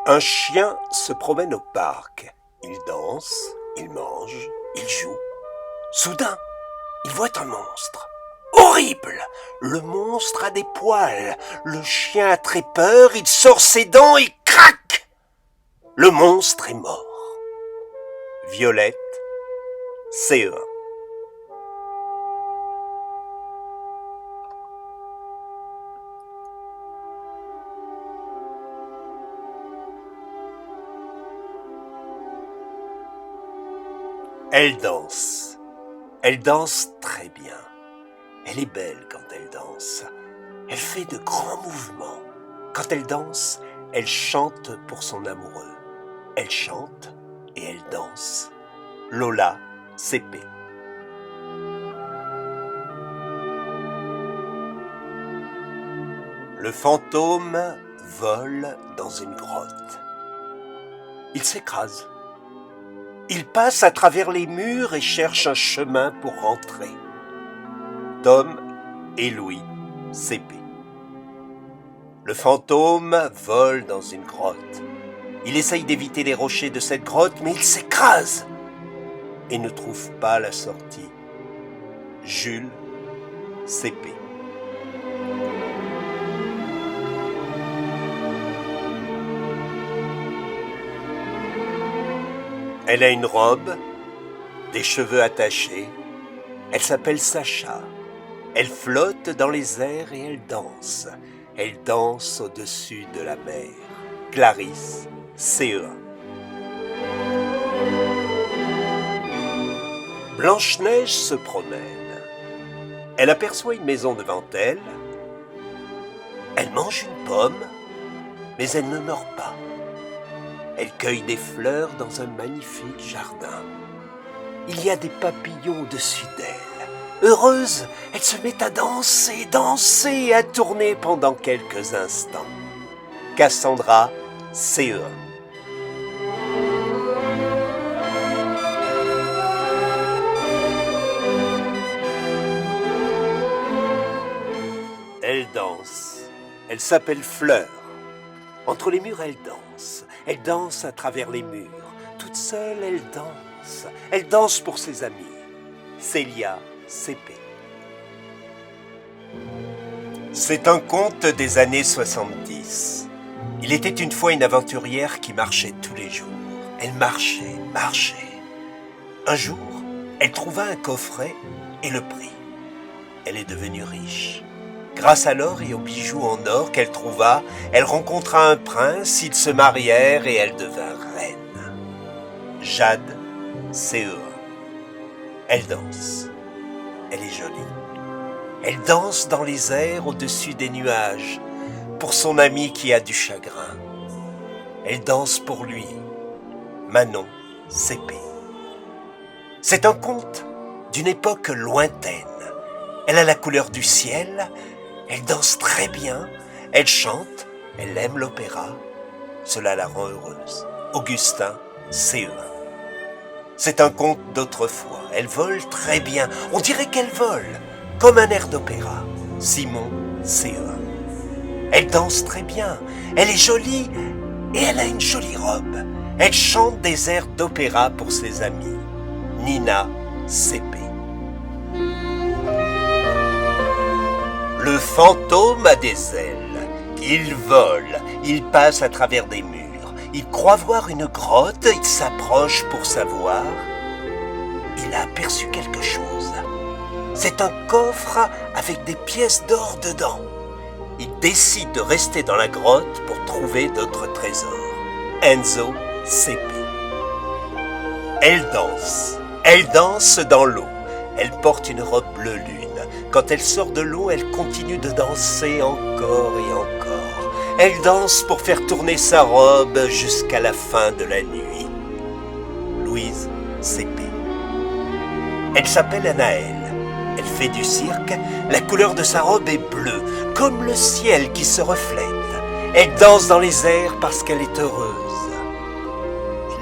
Un chien se promène au parc. Il danse, il mange, il joue. Soudain, il voit un monstre. Horrible! Le monstre a des poils. Le chien a très peur, il sort ses dents et crac! Le monstre est mort. Violette, CE1. Elle danse. Elle danse très bien. Elle est belle quand elle danse. Elle fait de grands mouvements. Quand elle danse, elle chante pour son amoureux. Elle chante et elle danse. Lola, CP. Le fantôme vole dans une grotte. Il s'écrase. Il passe à travers les murs et cherche un chemin pour rentrer. Tom et Louis, CP. Le fantôme vole dans une grotte. Il essaye d'éviter les rochers de cette grotte, mais il s'écrase et ne trouve pas la sortie. Jules, CP. Elle a une robe, des cheveux attachés. Elle s'appelle Sacha. Elle flotte dans les airs et elle danse. Elle danse au-dessus de la mer. Clarisse, CE1. Blanche-Neige se promène. Elle aperçoit une maison devant elle. Elle mange une pomme, mais elle ne meurt pas. Elle cueille des fleurs dans un magnifique jardin. Il y a des papillons au-dessus d'elle. Heureuse, elle se met à danser, et à tourner pendant quelques instants. Cassandra, CE1. Elle danse. Elle s'appelle Fleur. Entre les murs, elle danse. Elle danse à travers les murs. Toute seule, elle danse. Elle danse pour ses amis. Célia, CP. C'est un conte des années 70. Il était une fois une aventurière qui marchait tous les jours. Elle marchait. Un jour, elle trouva un coffret et le prit. Elle est devenue riche. Grâce à l'or et aux bijoux en or qu'elle trouva, elle rencontra un prince, ils se marièrent et elle devint reine. Jade, CE1. Elle danse. Elle est jolie. Elle danse dans les airs au-dessus des nuages, pour son ami qui a du chagrin. Elle danse pour lui. Manon, CP. C'est un conte d'une époque lointaine. Elle a la couleur du ciel. Elle danse très bien, elle chante, elle aime l'opéra. Cela la rend heureuse. Augustin, CE1. C'est un conte d'autrefois. Elle vole très bien. On dirait qu'elle vole, comme un air d'opéra. Simon, CE1. Elle danse très bien. Elle est jolie et elle a une jolie robe. Elle chante des airs d'opéra pour ses amis. Nina, CP. Le fantôme a des ailes. Il vole, il passe à travers des murs. Il croit voir une grotte, il s'approche pour savoir. Il a aperçu quelque chose. C'est un coffre avec des pièces d'or dedans. Il décide de rester dans la grotte pour trouver d'autres trésors. Enzo, CP. Elle danse dans l'eau. Elle porte une robe bleu lune. Quand elle sort de l'eau, elle continue de danser encore et encore. Elle danse pour faire tourner sa robe jusqu'à la fin de la nuit. Louise, CP. Elle s'appelle Anaëlle. Elle fait du cirque. La couleur de sa robe est bleue, comme le ciel qui se reflète. Elle danse dans les airs parce qu'elle est heureuse.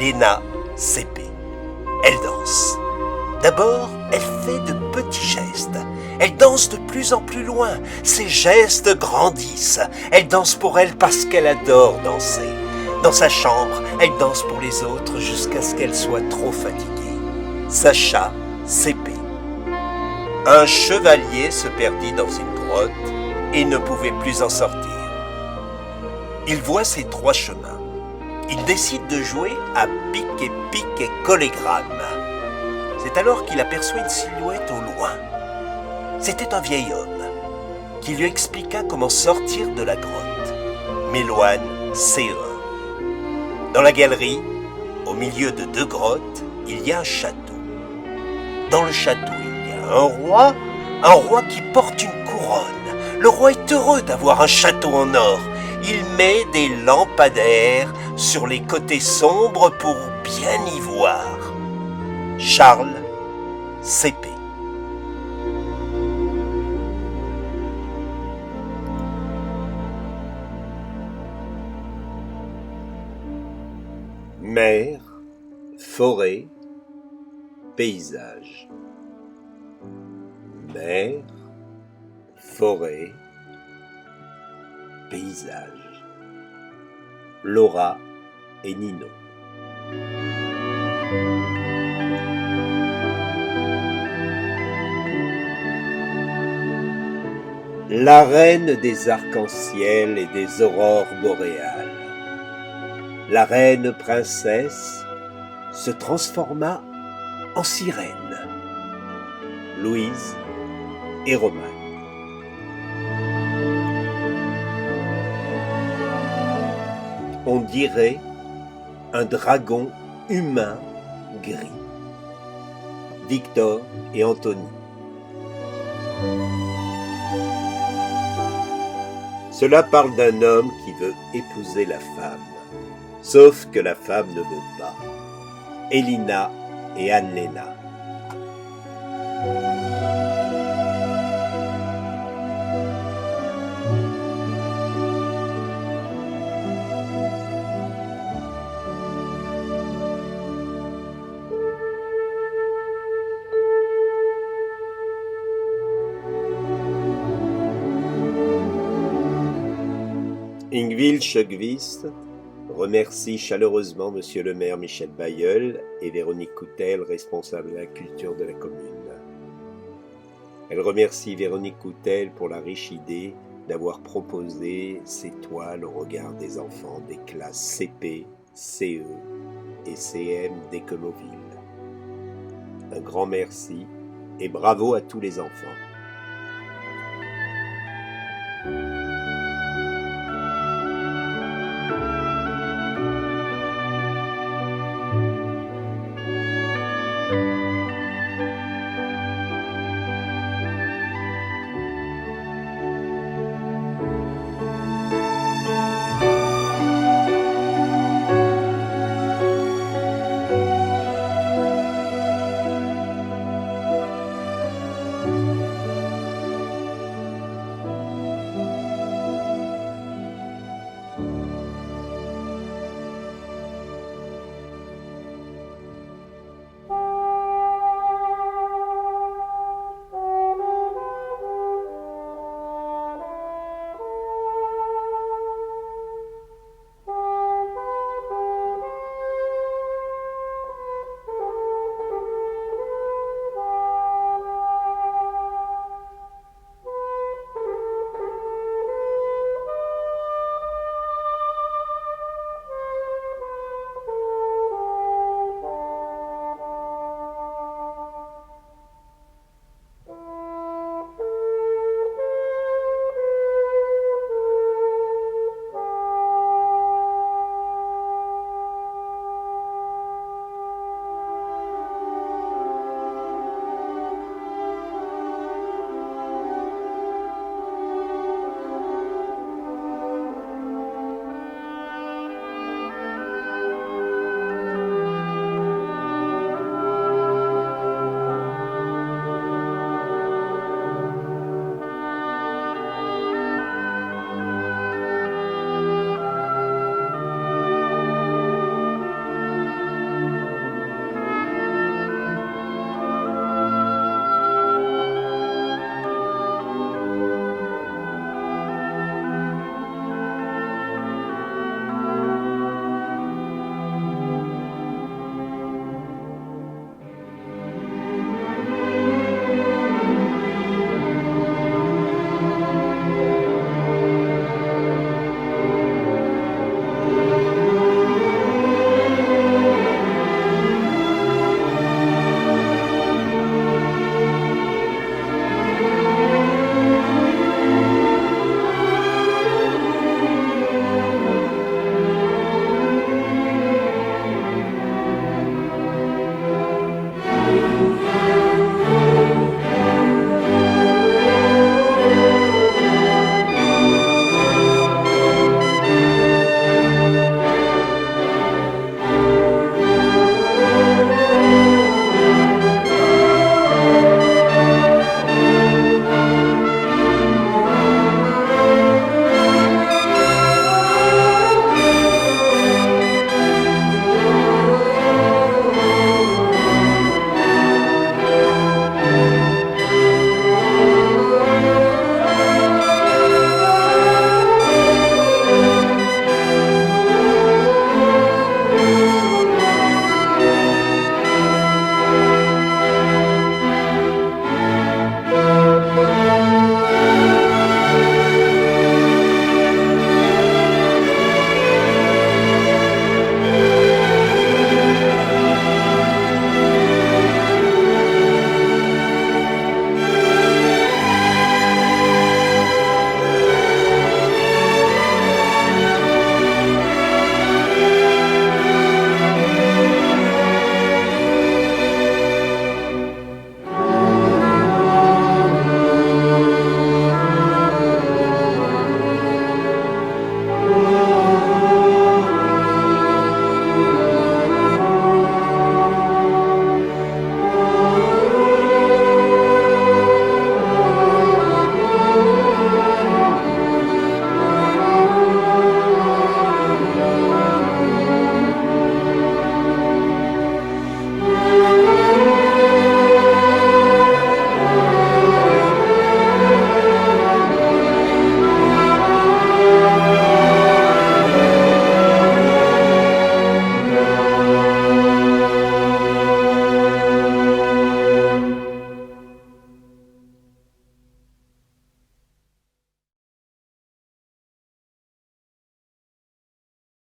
Léna, CP. Elle danse. D'abord, elle fait de petits gestes. Elle danse de plus en plus loin. Ses gestes grandissent. Elle danse pour elle parce qu'elle adore danser. Dans sa chambre, elle danse pour les autres jusqu'à ce qu'elle soit trop fatiguée. Sacha, CP. Un chevalier se perdit dans une grotte et ne pouvait plus en sortir. Il voit ses 3 chemins. Il décide de jouer à pic et collégramme. C'est alors qu'il aperçoit une silhouette au loin. C'était un vieil homme qui lui expliqua comment sortir de la grotte. Méloine, CE1. Dans la galerie, au milieu de 2 grottes, il y a un château. Dans le château, il y a un roi qui porte une couronne. Le roi est heureux d'avoir un château en or. Il met des lampadaires sur les côtés sombres pour bien y voir. Charles, CP. Mer, forêt, paysage. Mer, forêt, paysage. Laura et Nino. La reine des arcs-en-ciel et des aurores boréales. La reine princesse se transforma en sirène. Louise et Romane. On dirait un dragon humain gris. Victor et Anthony. Cela parle d'un homme qui veut épouser la femme, sauf que la femme ne veut pas. Elina et Anne-Léna. Ingvild Sjöqvist remercie chaleureusement Monsieur le maire Michel Bailleul et Véronique Coutel, responsable de la culture de la commune. Elle remercie Véronique Coutel pour la riche idée d'avoir proposé ces toiles au regard des enfants des classes CP, CE et CM d'Écomoville. Un grand merci et bravo à tous les enfants.